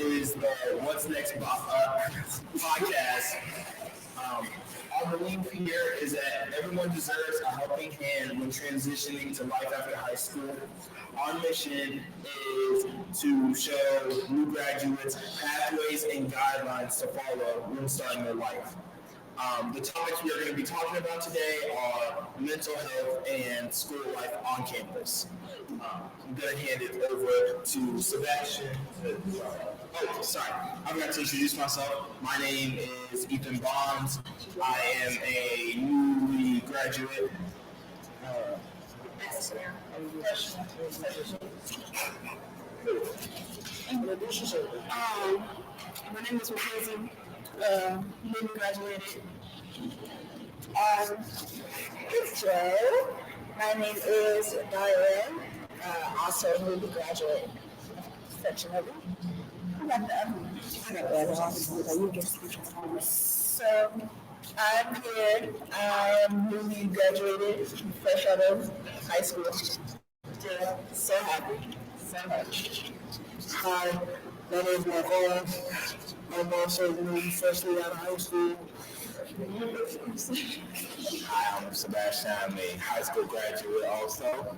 is the What's Next podcast. Our belief here is that everyone deserves a helping hand when transitioning to life after high school. Our mission is to show new graduates pathways and guidelines to follow when starting their life. The topics we are going to be talking about today are mental health and school life on campus. I'm going to hand it over to Sebastian. Oh, sorry. I forgot to introduce myself. My name is Ethan Bonds. I am a newly graduate. My name is Mackenzie. Newly graduated. Joe. My name is Diane. Also newly graduate. Section of it. So I'm here. I'm newly graduated, fresh out of high school. Yeah, so happy, so much. Hi, my name is Michael. I'm also newly freshly out of high school. Hi, I'm Sebastian. I'm a high school graduate also.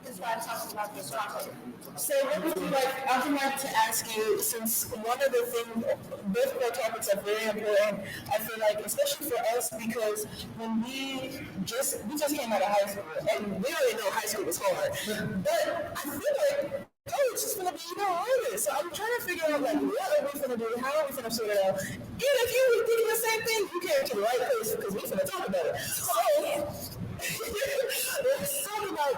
That's why I talked about this topic. So what would you like, I would like to ask you, since one of the things, both of our topics are very important, I feel like, especially for us, because when we just came out of high school, and we already know high school was hard, but I feel like college is going to be even harder. So I'm trying to figure out, like, what are we going to do? How are we going to sort it out? And if you were thinking the same thing, you came to the right place because we're going to talk about it. So let's talk about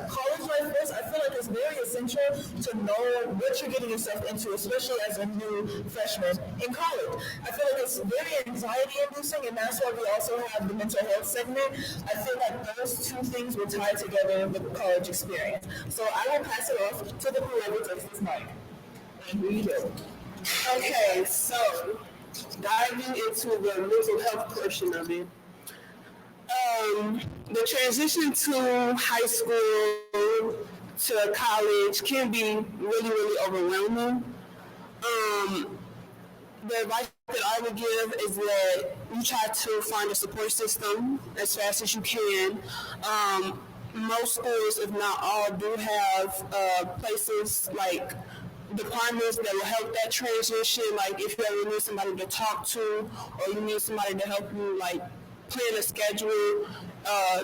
college life first. I feel like it's very essential to know what you're getting yourself into, especially as a new freshman in college. I feel like it's very anxiety-inducing, and that's why we also have the mental health segment. I feel like those two things will tie together with the college experience. So I will pass it off to the whoever takes this mic. And here you go. Okay, so diving into the mental health portion of it. The transition to high school to college can be really, really overwhelming. The advice that I would give is that you try to find a support system as fast as you can. Most schools, if not all, do have places like departments that will help that transition. Like if you ever need somebody to talk to, or you need somebody to help you, like plan a schedule,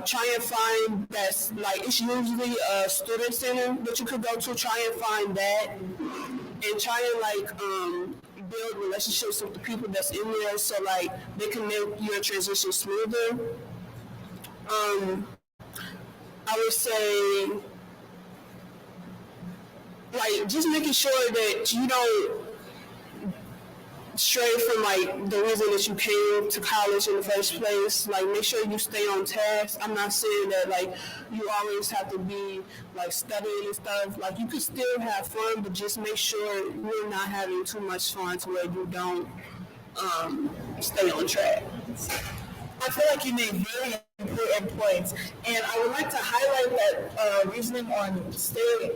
try and find that's like, it's usually a student center that you could go to. Try and find that, and try and like build relationships with the people that's in there, so like they can make your transition smoother. I would say, like, just making sure that you don't stray from like the reason that you came to college in the first place. Like, make sure you stay on task. I'm not saying that like you always have to be like studying and stuff. Like, you can still have fun, but just make sure you're not having too much fun to where you don't stay on track. I feel like you made very important points, and I would like to highlight that reasoning on stay.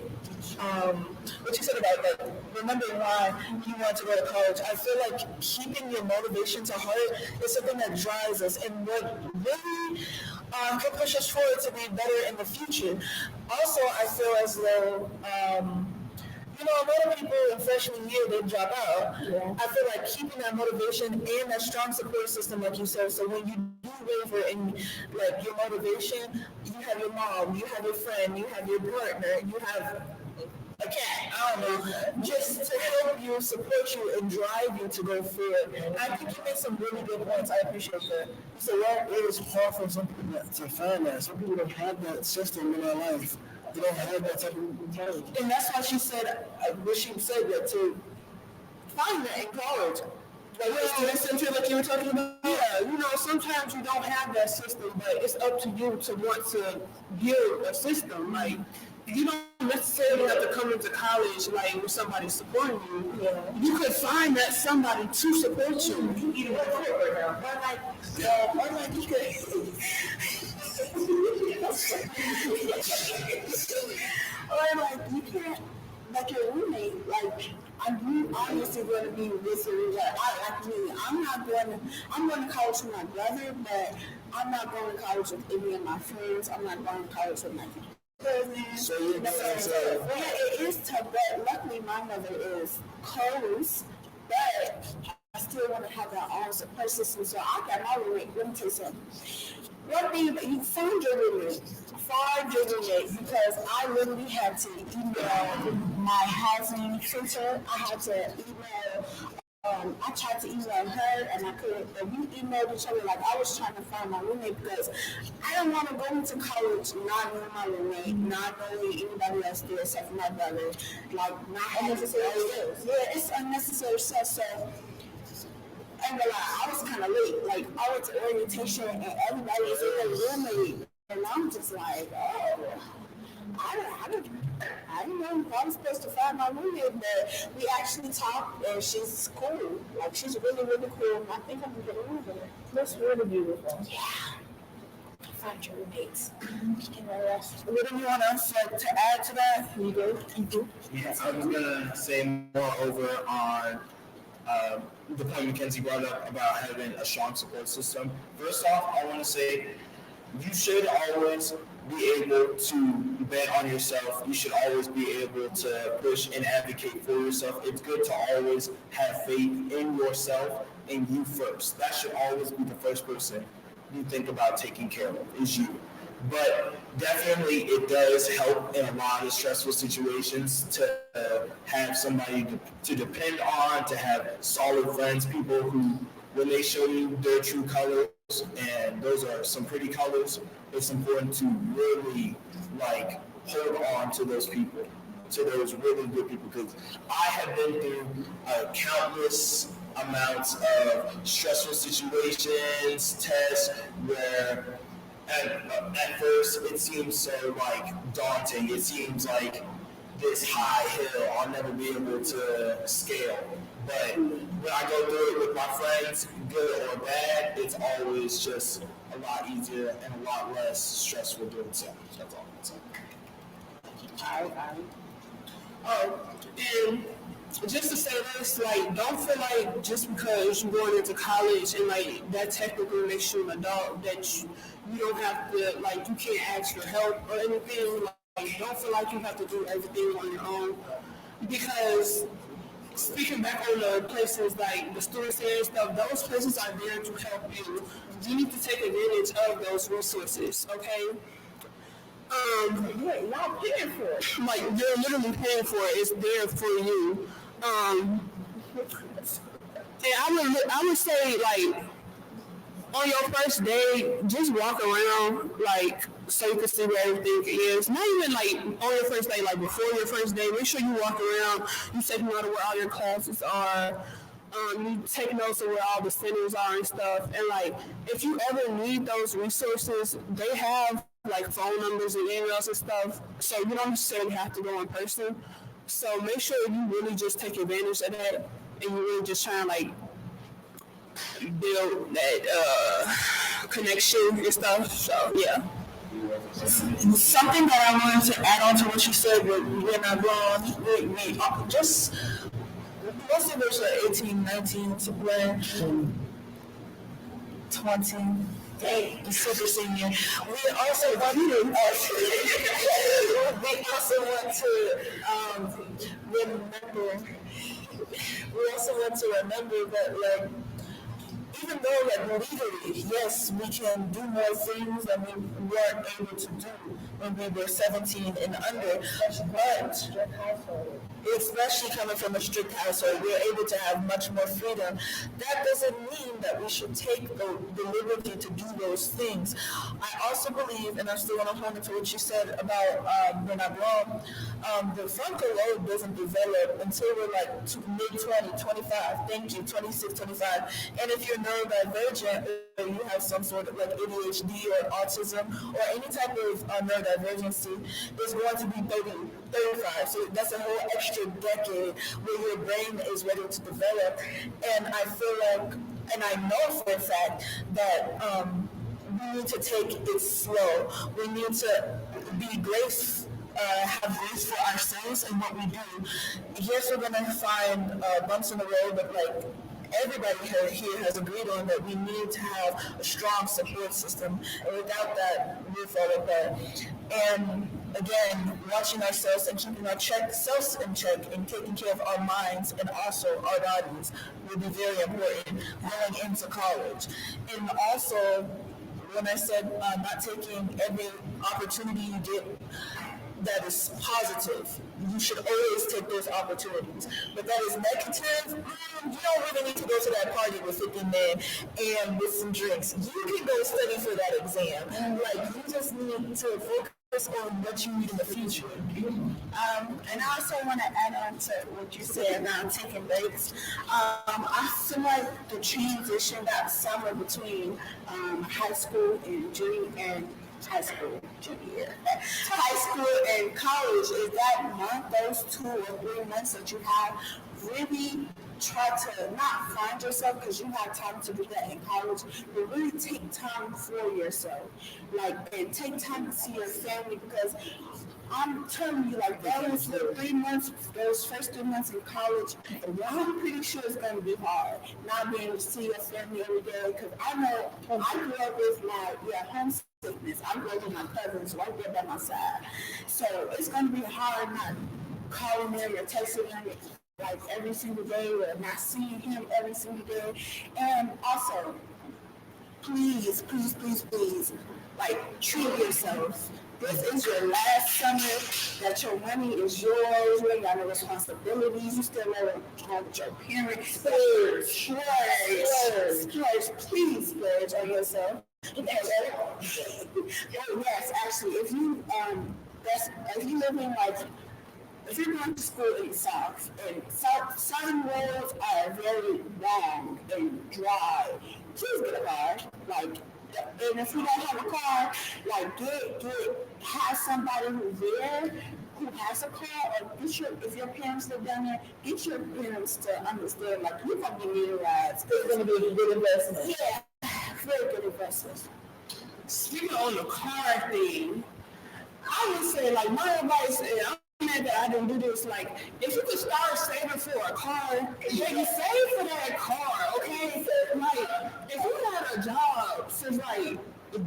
What you said about like remembering why you want to go to college. I feel like keeping your motivation to heart is something that drives us and what really can push us forward to be better in the future. Also, I feel as though a lot of people in freshman year, they drop out. Yeah. I feel like keeping that motivation and that strong support system, like you said, so when you do waver in like your motivation, you have your mom, you have your friend, you have your partner, you have a cat, I don't know, just to help you, support you, and drive you to go forward. And I think you made some really good points. I appreciate that. So it is hard for some people to find that. Some people don't have that system in their life. They don't have that type of mentality. And that's why she said, what she said, that to find that in college. Like, student center, like you were talking about? Yeah, sometimes you don't have that system, but it's up to you to want to build a system. Like, you don't necessarily have to come into college like with somebody supporting you. Yeah. You could find that somebody to support you. You either want to quit right now. Or like you could. Or can't, like your roommate, like, you obviously going to be with you. Like me, I'm going to college with my brother, but I'm not going to college with any of my friends. I'm not going to college with my cousins. So you're doing Yeah, it is tough, but luckily my mother is close, but I still want to have that own support system. So I got my roommate. Let me tell you something. One thing, you find your roommate. Find your roommate, because I literally had to email my housing center. I had to email. I tried to email her and I couldn't. And we emailed each other. Like, I was trying to find my roommate because I didn't want to go into college not knowing my roommate, not knowing anybody else there except for my brother. Like, not unnecessary stress. Yeah, it's unnecessary stress. So, and I was kind of late. Like, I went to orientation and everybody was in their roommate. And I'm just like, oh, I don't know if I was supposed to find my roommate, but we actually talked, and she's cool. Like, she's really, really cool, and I think I'm going to get along with her. That's really beautiful. Yeah. Find your roommates. What anyone else like to add to that? You go. Yeah, I was gonna say more over on the point Mackenzie brought up about having a strong support system. First off, I want to say you should always be able to bet on yourself. You should always be able to push and advocate for yourself. It's good to always have faith in yourself and you first. That should always be the first person you think about taking care of, is you. But definitely it does help in a lot of stressful situations to have somebody to depend on, to have solid friends, people who, when they show you their true colors, and those are some pretty colors, it's important to really hold on to those people, to those really good people, because I have been through countless amounts of stressful situations, tests where at first it seems so daunting. It seems like this high hill I'll never be able to scale. But when I go through it with my friends, good or bad, it's always just a lot easier and a lot less stressful doing so. That's all I'm saying. And just to say this, don't feel like just because you're going into college and that technically makes you an adult that you don't have to, you can't ask for help or anything. Don't feel like you have to do everything on your own, because speaking back on the places like the student center and stuff, those places are there to help you. You need to take advantage of those resources, okay? You're not paying for it. You're literally paying for it. It's there for you. And I would say, on your first day, just walk around, so you can see where everything is. Not even, on your first day, before your first day, make sure you walk around, you take note of where all your classes are, you take notes of where all the centers are and stuff. And, if you ever need those resources, they have, phone numbers and emails and stuff, so you don't necessarily have to go in person. So make sure you really just take advantage of that, and you really just try and, build that connection and stuff. So yeah. Something that I wanted to add on to what you said when I'm wrong, we just most of us are 18, 19 to when 20. The super senior. We also want to remember. We also want to remember that even though legally, yes, we can do more things than we weren't able to do when we were 17 and under, but especially coming from a strict household, we're able to have much more freedom. That doesn't mean that we should take the liberty to do those things. I also believe, and I'm still going to hold on to what you said about when I'm wrong, the frontal lobe doesn't develop until we're mid-20, 25, thank you, 26, 25. And if you're neurodivergent, or you have some sort of ADHD or autism or any type of neurodivergency, it's going to be 30, 35. So that's a whole extra decade where your brain is ready to develop. And I feel and I know for a fact that we need to take it slow. We need to be have grace for ourselves and what we do. Yes, we're gonna find bumps in the road, but like everybody here has agreed on that we need to have a strong support system, and without that, we'll fall apart. And again, watching ourselves and keeping our selves in check and taking care of our minds and also our bodies will be very important going into college. And also, when I said not taking every opportunity you get that is positive, you should always take those opportunities. But that is negative, you don't really need to go to that party with 50 men and with some drinks. You can go study for that exam. Like, you just need to focus on what you need in the future. And I also want to add on to what you said about taking breaks. I feel like the transition that summer between high school and junior high school and college is that month, those 2 or 3 months that you have, really try to not find yourself because you have time to do that in college, but really take time for yourself. Like, and take time to see your family, because I'm telling you, like, those 3 months, those first 3 months in college, I'm pretty sure it's going to be hard not being able to see your family every day. Because I know I grew up with my homesickness. I grew up with my cousins right there by my side. So it's going to be hard not calling them or texting them like every single day, or not seeing him every single day. And also, please, like, treat yourself. This is your last summer that your money is yours. You ain't got no responsibilities. You still live with your parents. Splurge. Please splurge on yourself. Yes, actually, if you living like, if you're going to school in the South, and Southern roads are very long and dry, please get a car. Like, and if you don't have a car, like, have somebody who's there who has a car, or if your parents live down there, get your parents to understand, like, you're going to be needing rides. It's going to be a good investment. Yeah, very good investment. Speaking on the car thing, I would say, like, my advice is, I'm mad that I didn't do this. Like, if you could start saving for a car, baby, save for that car, okay? Like, if you had a job since, like,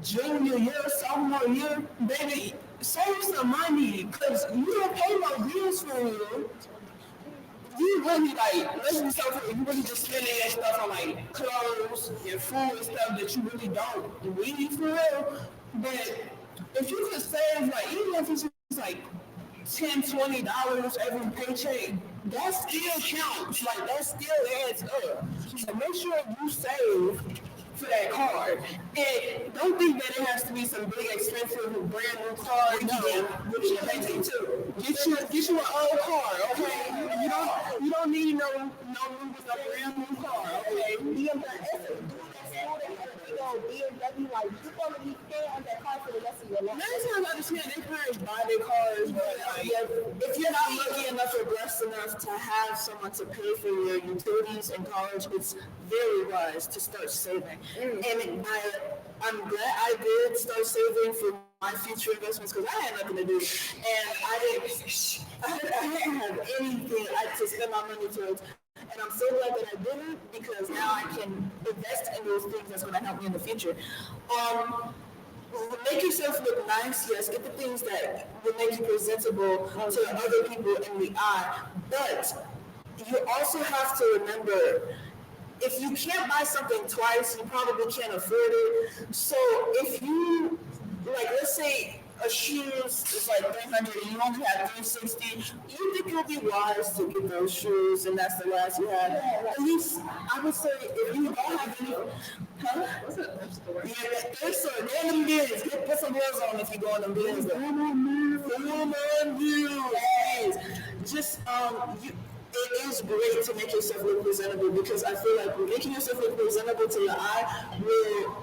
junior year, sophomore year, baby, save some money, because you don't pay no bills for you. You really, like, let's be so clear, you really just spending that stuff on, like, clothes and food and stuff that you really don't need for real. But if you could save, like, even if it's just, like, $10, $20 every paycheck, that still counts. Like, that still adds up. So make sure you save for that car. And don't think that it has to be some big, expensive, brand new car. No, get you an old car, okay? You don't need no brand new car, okay? BMW, like, you're going to be staying on that car for the rest of your life. Many times I understand their parents buy their cars, but like, if you're not lucky enough or blessed enough to have someone to pay for your utilities in college, it's very wise to start saving. And I'm glad I did start saving for my future investments, because I had nothing to do, and I didn't have anything to spend my money towards. And I'm so glad that I didn't, because now I can invest in those things that's going to help me in the future. Make yourself look nice, yes. Get the things that will make you presentable to other people in the eye. But you also have to remember, if you can't buy something twice, you probably can't afford it. So if you, like, let's say a shoes is like $300 and you only have $360, you think you'll be wise to get those shoes and that's the last you have? At least I would say, if you don't have any, what's that thrift store? Yeah, thrift store. Go in them bins. Put some bills on if you go in them bins. Yes. Just it is great to make yourself look presentable, because I feel like making yourself look presentable to your eye will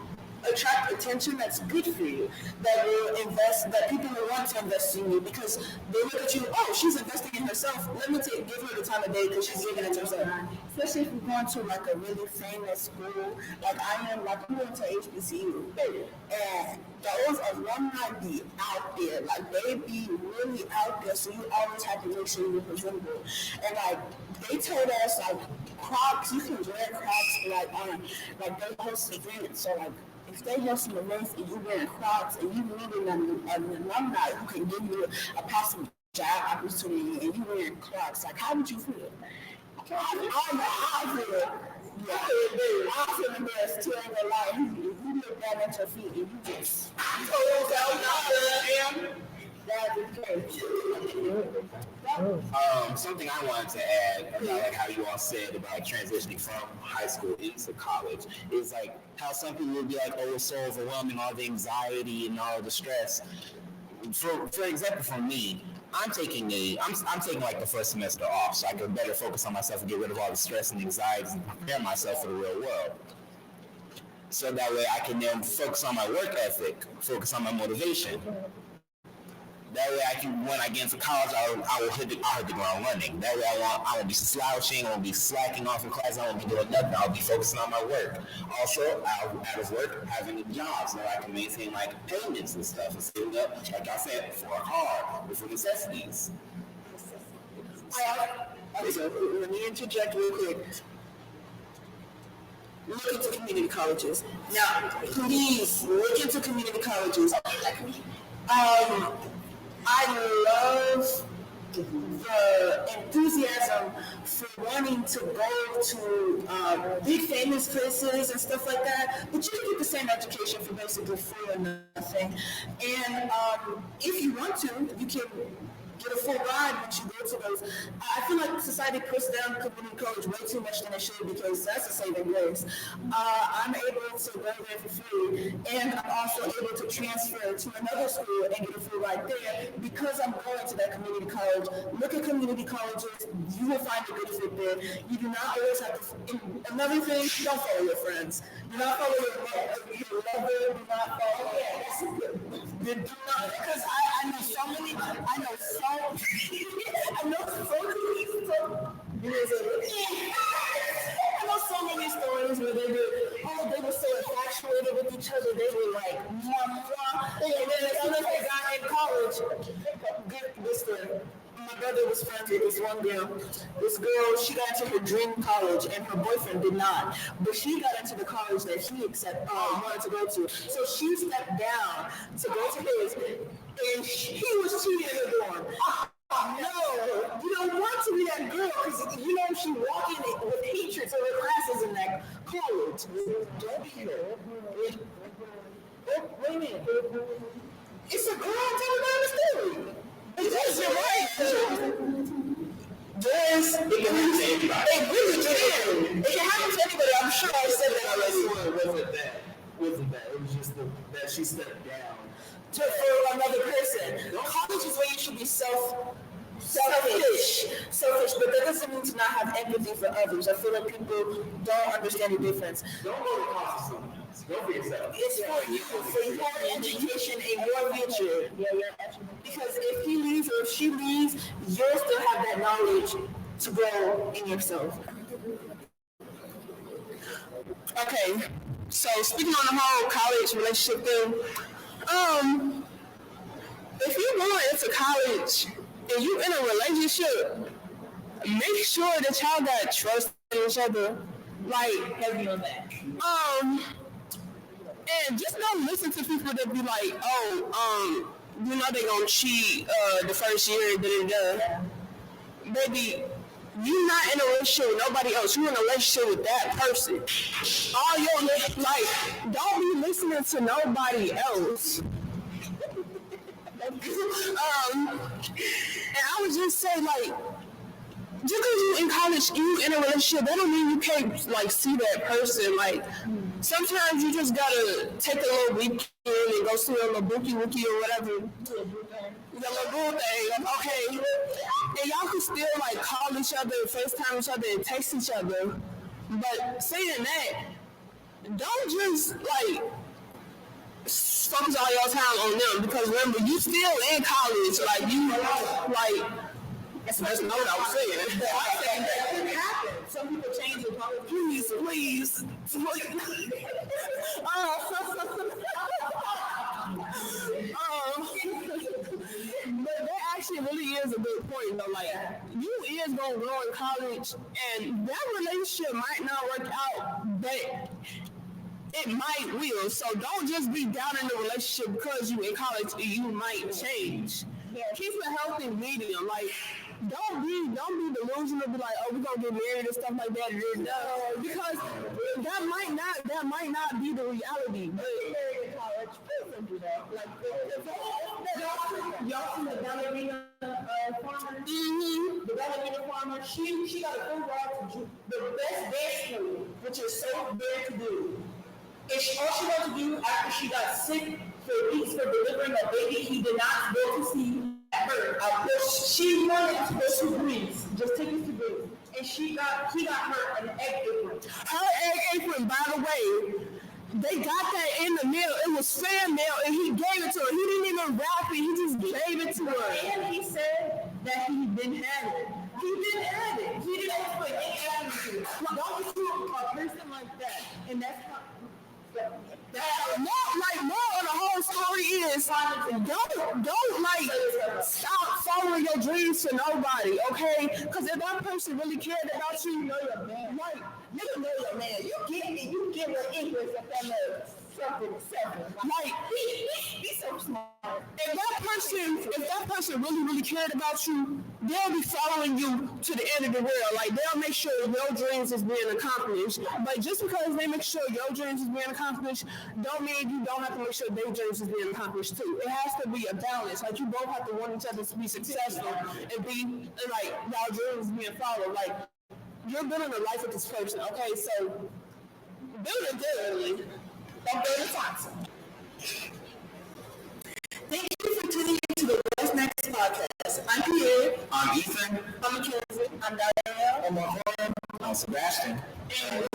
attract attention that's good for you, that people will want to invest in you, because they look at you, oh, she's investing in herself, let me give her the time of day because she's giving it to herself. Especially if you're going to like a really famous school, like I am, like I'm going to HBCU, and those are alumni be out there, like they be really out there. So you always have to make sure you're presentable. And like they told us, like Crocs, you can wear Crocs like they host events. So like if they host an event and you wear Crocs and you meeting an alumni who can give you a possible job opportunity and you wearing Crocs, like how would you feel? I feel. Yeah, I feel embarrassed too. Ain't gonna lie. You look down at your feet and you just Something I wanted to add about like how you all said about transitioning from high school into college is like how some people would be like, oh, it's so overwhelming, all the anxiety and all the stress. For example, for me, I'm taking like the first semester off so I can better focus on myself and get rid of all the stress and anxieties and prepare myself for the real world. So that way I can then focus on my work ethic, focus on my motivation. That way I can, when I get into college, I'll hit the ground running. That way I won't be slouching, I won't be slacking off in class, I won't be doing nothing. I'll be focusing on my work. Also, out of work, having a job so that I can maintain like payments and stuff and saving up, like I said, for a car, for necessities. Let me interject real quick. Look into community colleges. Now, please look into community colleges. I love the enthusiasm for wanting to go to big famous places and stuff like that, but you can get the same education for basically free or nothing. And if you want to, you can get a full ride once you go to those. I feel like society puts down community college way too much than it should because that's a saving grace. I'm able to go there for free, and I'm also able to transfer to another school and get a full ride there because I'm going to that community college. Look at community colleges. You will find a good fit there. You do not always have to. Another thing, don't follow your friends. Do not follow your lover. Do not follow. Do not, because I know so many stories where they were so infatuated with each other, they were like, and then as soon as they got in college, good story. My brother was friends with this one girl. This girl, she got into her dream college, and her boyfriend did not. But she got into the college that he wanted to go to. So she stepped down to go to his, and he was cheating in the dorm. No, you don't want to be that girl because you know she walking with hatred to her classes in that college. Don't be her. Wait a minute. It's a girl telling down the story. Yes, you're right. Yes, it can happen to anybody. It really can. It can happen to anybody. I'm sure I said that already. Wasn't that? It was just that she stepped down. For another person. College is where you should be selfish, but that doesn't mean to not have empathy for others. I feel like people don't understand the difference. Don't go to college for someone else. Go for yourself. It's for your education and your future. Because if he leaves or if she leaves, you'll still have that knowledge to grow in yourself. Okay, so speaking on the whole college relationship thing, if you're going into college and you're in a relationship, make sure that y'all got trust in each other. Like, heavy on that. And just don't listen to people that be like, you know they gonna cheat the first year, Baby, you're not in a relationship with nobody else. You're in a relationship with that person. All your don't be listening to nobody else. And I would just say, like, just because you in college, you in a relationship, that don't mean you can't, like, see that person. Like, sometimes you just gotta take a little weekend and go see a little bookie or whatever. The little boo thing, okay. And y'all can still, like, call each other, FaceTime each other, and text each other. But saying that, don't just, like, focus all your time on them, because remember, you still in college, like, you, like, that's not what I was saying. I saying that could happen. Some people change their policy. Please. actually really is a good point though. Like you is gonna grow in college, and that relationship might not work out, but it might will. So don't just be down in the relationship because you in college and you might change. Keep a healthy medium. Like don't be delusional. Be like, oh, we're gonna get married and stuff like that. Because that might not be the reality. But Married in college, please don't do that. Like, y'all see the ballerina farmer? The ballerina farmer, she got a full ride to the best dance school, which is so very to do. And all she wanted to do after she got sick for weeks for delivering a baby he did not go to see at birth. She wanted to go to Greece, just take us to Greece. And he got her an egg apron. her egg apron, by the way, they got that in the mail. It was fan mail, and he gave it to her. He didn't even wrap it. He just gave it to her. And he said that he didn't have it. He didn't have it. He didn't ask for any evidence to it. Don't do a person like that. And that's not... More of the whole story is don't like stop following your dreams for nobody, okay? Because if that person really cared about you, know your man. like You know your man. You get what English if that man something. like He's so smart. if that person really cared about you, they'll be following you to the end of the world. Like they'll make sure your dreams is being accomplished. But just because they make sure your dreams is being accomplished, don't mean you don't have to make sure their dreams is being accomplished too. It has to be a balance. Like you both have to want each other to be successful and be like y'all dreams being followed. Like you're building a life with this person, okay? So build it good. Don't build it toxic. Thank you for tuning in to the What's Next podcast. I'm Pierre. I'm Ethan. I'm Mackenzie. I'm Diana. I'm Sebastian. And